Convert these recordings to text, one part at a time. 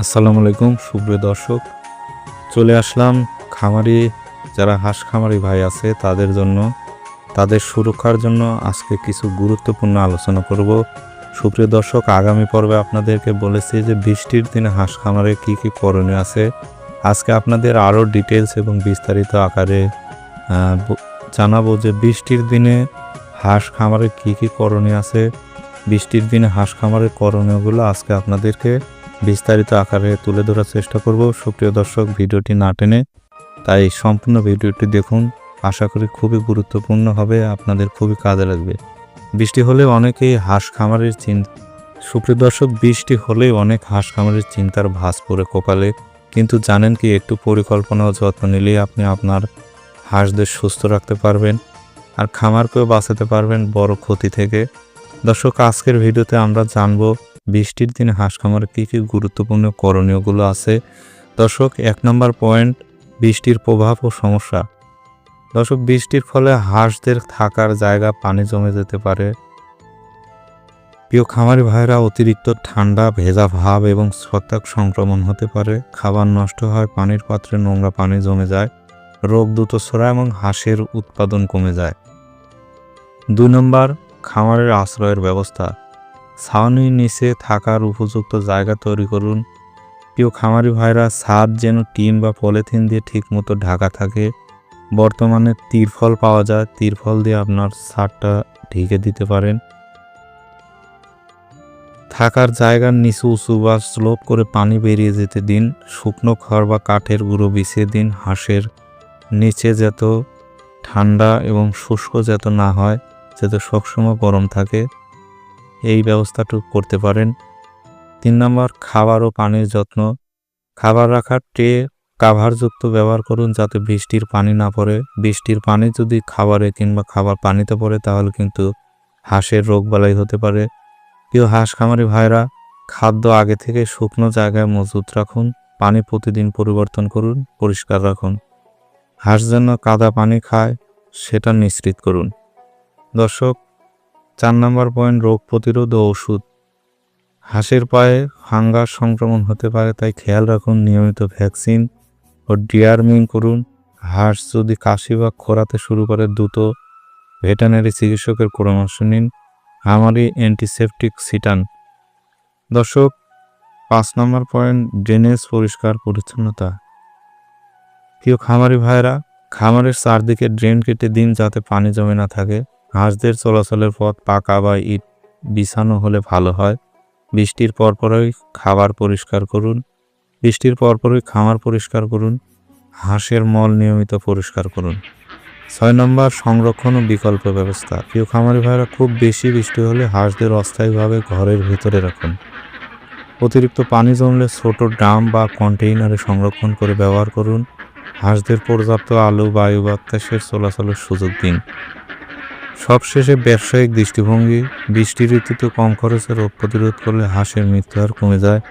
আসসালামু আলাইকুম সুপ্রিয় দর্শক, চলে আসলাম খামারি যারা হাঁস খামারি ভাই আছে তাদের জন্য, তাদের সুরক্ষার জন্য আজকে কিছু গুরুত্বপূর্ণ আলোচনা করব। সুপ্রিয় দর্শক, আগামী পর্বে আপনাদেরকে বলেছি যে বৃষ্টির দিনে হাঁস খামারে কী কী করণীয় আছে। আজকে আপনাদের আরও ডিটেলস এবং বিস্তারিত আকারে জানাবো যে বৃষ্টির দিনে হাঁস খামারে কী কী করণীয় আছে। বৃষ্টির দিনে হাঁস খামারের করণীয়গুলো আজকে আপনাদেরকে বিস্তারিত আকারে তুলে ধরার চেষ্টা করব। সুপ্রিয় দর্শক, ভিডিওটি না টেনে তাই সম্পূর্ণ ভিডিওটি দেখুন। আশা করি খুবই গুরুত্বপূর্ণ হবে, আপনাদের খুবই কাজে লাগবে। বৃষ্টি হলে অনেকেই হাঁস খামারের সুপ্রিয় দর্শক, বৃষ্টি হলেই অনেক হাঁস খামারের চিন্তার ভাঁজ পড়ে কপালে। কিন্তু জানেন কি, একটু পরিকল্পনা ও যত্ন নিলেই আপনি আপনার হাঁসদের সুস্থ রাখতে পারবেন আর খামারকেও বাঁচাতে পারবেন বড় ক্ষতি থেকে। দর্শক, আজকের ভিডিওতে আমরা জানবো বৃষ্টির দিনে হাঁস খামারে কী কী গুরুত্বপূর্ণ করণীয়গুলো আছে। দর্শক, 1 নম্বর পয়েন্ট, বৃষ্টির প্রভাব ও সমস্যা। দর্শক, বৃষ্টির ফলে হাঁসদের থাকার জায়গা পানি জমে যেতে পারে। প্রিয় খামারি ভাইরা, অতিরিক্ত ঠান্ডা, ভেজা ভাব এবং ছত্রাক সংক্রমণ হতে পারে। খাবার নষ্ট হয়, পানির পাত্রে নোংরা পানি জমে যায়, রোগ দ্রুত ছড়ায় এবং হাঁসের উৎপাদন কমে যায়। 2 নম্বর, খামারের আশ্রয়ের ব্যবস্থা। ছাউনির নিচে থাকার উপযুক্ত জায়গা তৈরি করুন। প্রিয় খামারি ভাইরা, ছাদ যেন টিন বা পলিথিন দিয়ে ঠিকমতো ঢাকা থাকে। বর্তমানে তিরফল পাওয়া যায়, তিরফল দিয়ে আপনার ছাদটা ঢেকে দিতে পারেন। থাকার জায়গার নিচে উঁচু বা স্লোপ করে পানি বেরিয়ে যেতে দিন। শুকনো খড় বা কাঠের গুঁড়ো বিছিয়ে দিন। হাঁসের নিচে যত ঠান্ডা এবং শুষ্ক যাতে না হয়, যাতে সবসময় গরম থাকে, এই ব্যবস্থাটুকু করতে পারেন। 3 নম্বর, খাবার ও পানির যত্ন। খাবার রাখার ট্রে কাভারযুক্ত ব্যবহার করুন যাতে বৃষ্টির পানি না পড়ে। বৃষ্টির পানি যদি খাবারে কিংবা খাবার পানিতে পড়ে তাহলে কিন্তু হাঁসের রোগবালাই হতে পারে। প্রিয় হাঁস খামারি ভাইরা, খাদ্য আগে থেকে শুকনো জায়গায় মজুত রাখুন। পানি প্রতিদিন পরিবর্তন করুন, পরিষ্কার রাখুন। হাঁস যেন কাদা পানি খায় সেটা নিশ্চিত করুন। দর্শক, 4 নম্বর পয়েন্ট, রোগ প্রতিরোধ ও ওষুধ। হাঁসের পায়ে ফাঙ্গাস সংক্রমণ হতে পারে, তাই খেয়াল রাখুন। নিয়মিত ভ্যাকসিন ও ডিওয়ার্মিং করুন। হাঁস যদি কাশি বা খোরাতে শুরু করে দ্রুত ভেটেরিনারি চিকিৎসকের পরামর্শ নিন। খামারে অ্যান্টিসেপটিক ছিটান। দর্শক, 5 নম্বর পয়েন্ট, ড্রেনেজ পরিষ্কার পরিচ্ছন্নতা। প্রিয় খামারি ভাইরা, খামারের চারদিকে ড্রেন কেটে দিন যাতে পানি জমে না থাকে। হাঁসদের চলাচলের পথ পাকা বা ইট বিছানো হলে ভালো হয়। বৃষ্টির পরপরই খাবার পরিষ্কার করুন। বৃষ্টির পরপরই খামার পরিষ্কার করুন। হাঁসের মল নিয়মিত পরিষ্কার করুন। 6 নম্বর, সংরক্ষণ ও বিকল্প ব্যবস্থা। প্রিয় খামারি ভাইরা, খুব বেশি বৃষ্টি হলে হাঁসদের অস্থায়ীভাবে ঘরের ভিতরে রাখুন। অতিরিক্ত পানি জমলে ছোট ড্রাম বা কন্টেইনারে সংরক্ষণ করে ব্যবহার করুন। হাঁসদের পর্যাপ্ত আলো, বায়ু, বাতাসের চলাচলের সুযোগ দিন। সবশেষে ব্যবসায়িক দৃষ্টিভঙ্গি। বৃষ্টি ঋতুতে কম খরচে রোগ প্রতিরোধ করলে হাঁসের মৃত্যুহার কমে যায়।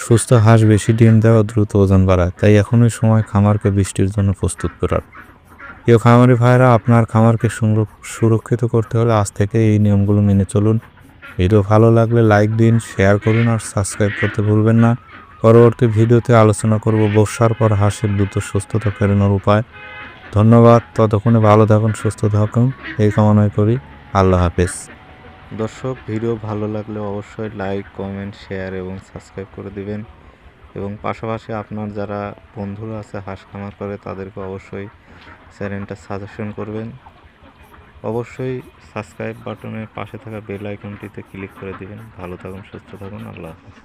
সুস্থ হাঁস বেশি ডিম দেওয়া, দ্রুত ওজন বাড়ায়। তাই এখনই সময় খামারকে বৃষ্টির জন্য প্রস্তুত করার। প্রিয় খামারি ভাইরা, আপনার খামারকে সুরক্ষিত করতে হলে আজ থেকে এই নিয়মগুলো মেনে চলুন। ভিডিও ভালো লাগলে লাইক দিন, শেয়ার করুন আর সাবস্ক্রাইব করতে ভুলবেন না। পরবর্তী ভিডিওতে আলোচনা করব বর্ষার পর হাঁসের দ্রুত সুস্থতা ফেরানোর উপায়। ধন্যবাদ। ততক্ষণে ভালো থাকুন, সুস্থ থাকুন, এই কামনাই করি। আল্লাহ হাফেজ। দর্শক, ভিডিও ভালো লাগলে অবশ্যই লাইক, কমেন্ট, শেয়ার এবং সাবস্ক্রাইব করে দিবেন এবং পাশাপাশি আপনার যারা বন্ধুরা আছে হাঁস খামার করে তাদেরকে অবশ্যই চ্যানেলটা সাজেশন করবেন। অবশ্যই সাবস্ক্রাইব বাটনের পাশে থাকা বেল আইকনটিতে ক্লিক করে দিবেন। ভালো থাকুন, সুস্থ থাকুন, আল্লাহ হাফেজ।